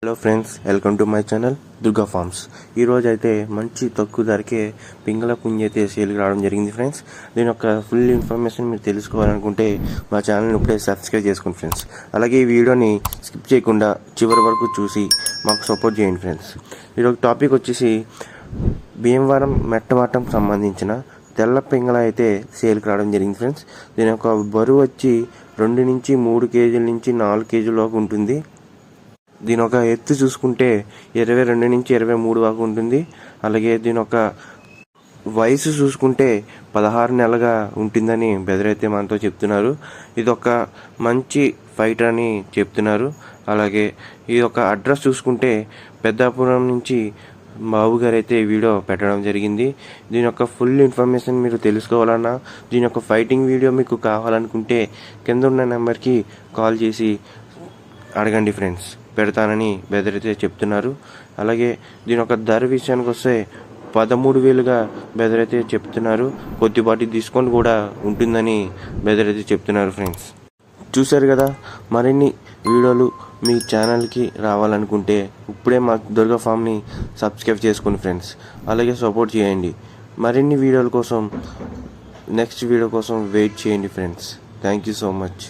Hello friends, welcome to my channel Durga farms. ఈరోజు అయితే మంచి తక్కువ ధరకే పింగళ పుంజి అయితే సేల్కి రావడం జరిగింది ఫ్రెండ్స్. దీని యొక్క ఫుల్ ఇన్ఫర్మేషన్ మీరు తెలుసుకోవాలనుకుంటే మా ఛానల్ని ఇప్పుడే సబ్స్క్రైబ్ చేసుకోండి ఫ్రెండ్స్. అలాగే ఈ వీడియోని స్కిప్ చేయకుండా చివరి వరకు చూసి మాకు సపోర్ట్ చేయండి ఫ్రెండ్స్. ఈరోజు టాపిక్ వచ్చేసి భీమవరం మెట్టవాటం సంబంధించిన తెల్ల పింగళ అయితే సేల్కి రావడం జరిగింది ఫ్రెండ్స్. దీని యొక్క బరువు వచ్చి 2 నుంచి 3 కేజీల నుంచి 4 కేజీలలోకి ఉంటుంది. దీని ఒక ఎత్తు చూసుకుంటే 22 నుంచి 23 వరకు ఉంటుంది. అలాగే దీని ఒక వయసు చూసుకుంటే 16 నెలలుగా ఉంటుందని బెదరైతే మనతో చెప్తున్నారు. ఇది ఒక మంచి ఫైటర్ అని చెప్తున్నారు. అలాగే ఈ యొక్క అడ్రస్ చూసుకుంటే పెద్దాపురం నుంచి బాబు గారు అయితే వీడియో పెట్టడం జరిగింది. దీని యొక్క ఫుల్ ఇన్ఫర్మేషన్ మీరు తెలుసుకోవాలన్నా, దీని యొక్క ఫైటింగ్ వీడియో మీకు కావాలనుకుంటే కింద ఉన్న నెంబర్కి కాల్ చేసి అడగండి ఫ్రెండ్స్, పెడతానని బెదరైతే చెప్తున్నారు. అలాగే దీని యొక్క ధర విషయానికి వస్తే 13,000గా బెదరైతే చెప్తున్నారు. కొద్దిపాటి డిస్కౌంట్ కూడా ఉంటుందని బెదరైతే చెప్తున్నారు ఫ్రెండ్స్. చూశారు కదా, మరిన్ని వీడియోలు మీ ఛానల్కి రావాలనుకుంటే ఇప్పుడే మా దుర్గా ఫామ్ని సబ్స్క్రైబ్ చేసుకోండి ఫ్రెండ్స్. అలాగే సపోర్ట్ చేయండి. మరిన్ని వీడియోల కోసం నెక్స్ట్ వీడియో కోసం వెయిట్ చేయండి friends. Thank you so much.